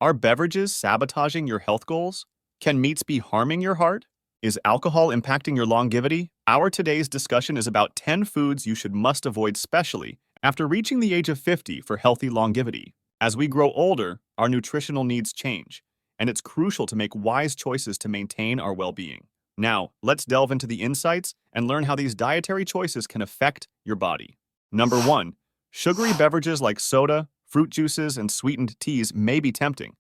Are beverages sabotaging your health goals? Can meats be harming your heart? Is alcohol impacting your longevity? Our today's discussion is about 10 foods you must avoid, especially after reaching the age of 50 for healthy longevity. As we grow older, our nutritional needs change, and it's crucial to make wise choices to maintain our well-being. Now, let's delve into the insights and learn how these dietary choices can affect your body. Number 1. Sugary beverages like soda, fruit juices, and sweetened teas may be tempting,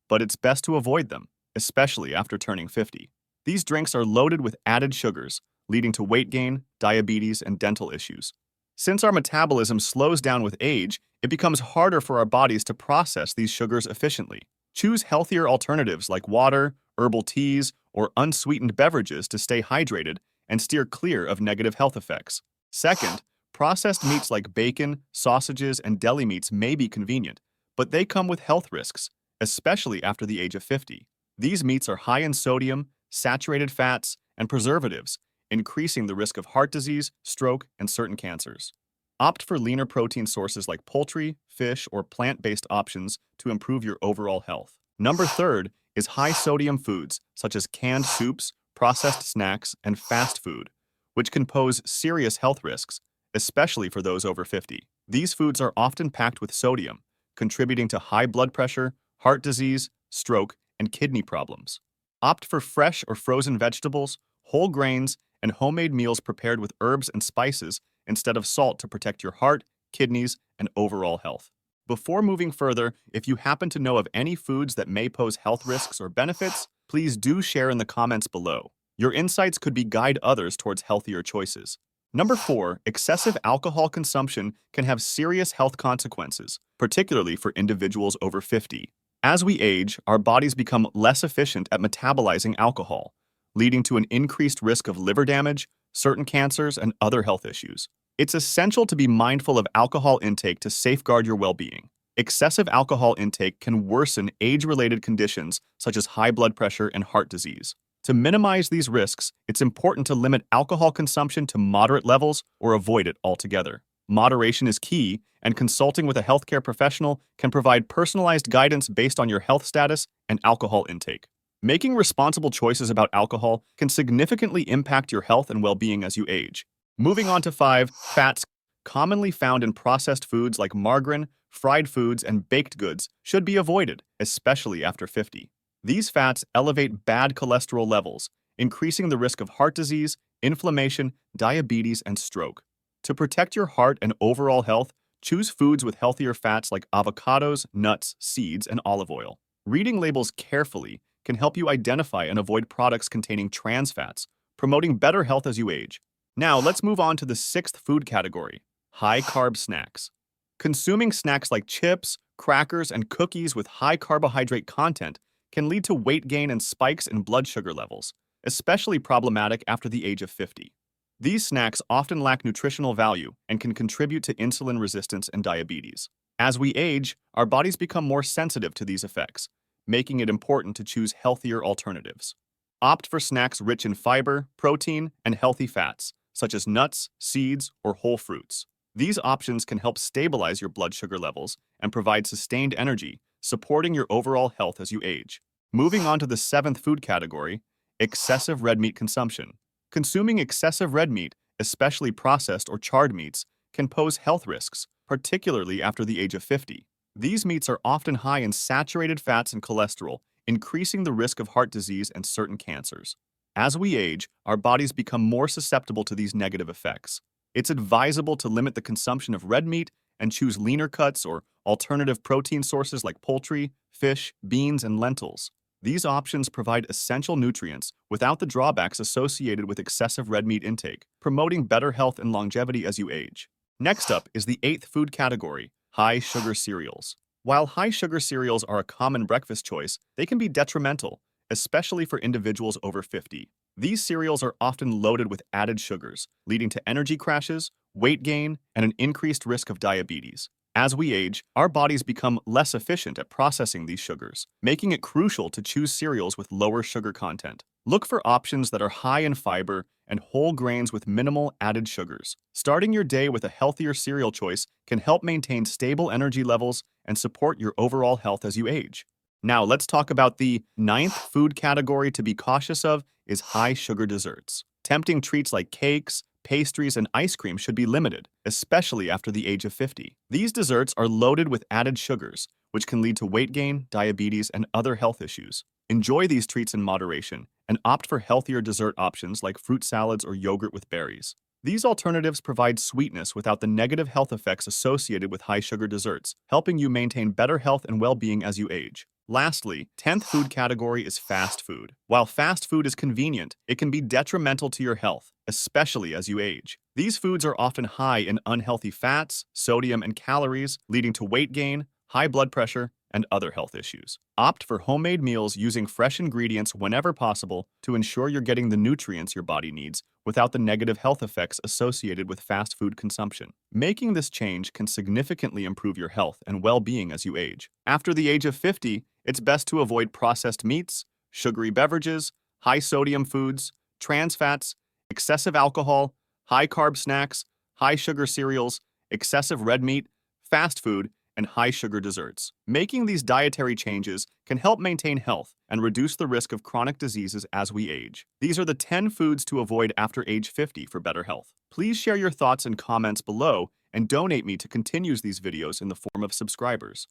but it's best to avoid them, especially after turning 50. These drinks are loaded with added sugars, leading to weight gain, diabetes, and dental issues. Since our metabolism slows down with age, it becomes harder for our bodies to process these sugars efficiently. Choose healthier alternatives like water, herbal teas, or unsweetened beverages to stay hydrated and steer clear of negative health effects. Second, processed meats like bacon, sausages, and deli meats may be convenient, but they come with health risks, especially after the age of 50. These meats are high in sodium, saturated fats, and preservatives, increasing the risk of heart disease, stroke, and certain cancers. Opt for leaner protein sources like poultry, fish, or plant-based options to improve your overall health. Number third is high-sodium foods such as canned soups, processed snacks, and fast food, which can pose serious health risks, especially for those over 50. These foods are often packed with sodium, contributing to high blood pressure, heart disease, stroke, and kidney problems. Opt for fresh or frozen vegetables, whole grains, and homemade meals prepared with herbs and spices instead of salt to protect your heart, kidneys, and overall health. Before moving further, if you happen to know of any foods that may pose health risks or benefits, please do share in the comments below. Your insights could guide others towards healthier choices. Number 4, excessive alcohol consumption can have serious health consequences, particularly for individuals over 50. As we age, our bodies become less efficient at metabolizing alcohol, leading to an increased risk of liver damage, certain cancers, and other health issues. It's essential to be mindful of alcohol intake to safeguard your well-being. Excessive alcohol intake can worsen age-related conditions such as high blood pressure and heart disease. To minimize these risks, it's important to limit alcohol consumption to moderate levels or avoid it altogether. Moderation is key, and consulting with a healthcare professional can provide personalized guidance based on your health status and alcohol intake. Making responsible choices about alcohol can significantly impact your health and well-being as you age. Moving on to 5, fats commonly found in processed foods like margarine, fried foods, and baked goods should be avoided, especially after 50. These fats elevate bad cholesterol levels, increasing the risk of heart disease, inflammation, diabetes, and stroke. To protect your heart and overall health, choose foods with healthier fats like avocados, nuts, seeds, and olive oil. Reading labels carefully can help you identify and avoid products containing trans fats, promoting better health as you age. Now, let's move on to the 6th food category, high-carb snacks. Consuming snacks like chips, crackers, and cookies with high carbohydrate content can lead to weight gain and spikes in blood sugar levels, especially problematic after the age of 50. These snacks often lack nutritional value and can contribute to insulin resistance and diabetes. As we age, our bodies become more sensitive to these effects, making it important to choose healthier alternatives. Opt for snacks rich in fiber, protein, and healthy fats, such as nuts, seeds, or whole fruits. These options can help stabilize your blood sugar levels and provide sustained energy, supporting your overall health as you age. Moving on to the 7th food category, excessive red meat consumption. Consuming excessive red meat, especially processed or charred meats, can pose health risks, particularly after the age of 50. These meats are often high in saturated fats and cholesterol, increasing the risk of heart disease and certain cancers. As we age, our bodies become more susceptible to these negative effects. It's advisable to limit the consumption of red meat and choose leaner cuts or alternative protein sources like poultry, fish, beans, and lentils. These options provide essential nutrients without the drawbacks associated with excessive red meat intake, promoting better health and longevity as you age. Next up is the 8th food category, high-sugar cereals. While high-sugar cereals are a common breakfast choice, they can be detrimental, especially for individuals over 50. These cereals are often loaded with added sugars, leading to energy crashes, weight gain, and an increased risk of diabetes. As we age, our bodies become less efficient at processing these sugars, making it crucial to choose cereals with lower sugar content. Look for options that are high in fiber and whole grains with minimal added sugars. Starting your day with a healthier cereal choice can help maintain stable energy levels and support your overall health as you age. Now, let's talk about the ninth food category to be cautious of is high sugar desserts. Tempting treats like cakes, pastries, and ice cream should be limited, especially after the age of 50. These desserts are loaded with added sugars, which can lead to weight gain, diabetes, and other health issues. Enjoy these treats in moderation and opt for healthier dessert options like fruit salads or yogurt with berries. These alternatives provide sweetness without the negative health effects associated with high sugar desserts, helping you maintain better health and well-being as you age. Lastly, 10th food category is fast food. While fast food is convenient, it can be detrimental to your health, especially as you age. These foods are often high in unhealthy fats, sodium, and calories, leading to weight gain, high blood pressure, and other health issues. Opt for homemade meals using fresh ingredients whenever possible to ensure you're getting the nutrients your body needs without the negative health effects associated with fast food consumption. Making this change can significantly improve your health and well-being as you age. After the age of 50, it's best to avoid processed meats, sugary beverages, high-sodium foods, trans fats, excessive alcohol, high-carb snacks, high-sugar cereals, excessive red meat, fast food, and high-sugar desserts. Making these dietary changes can help maintain health and reduce the risk of chronic diseases as we age. These are the 10 foods to avoid after age 50 for better health. Please share your thoughts and comments below and donate me to continue these videos in the form of subscribers.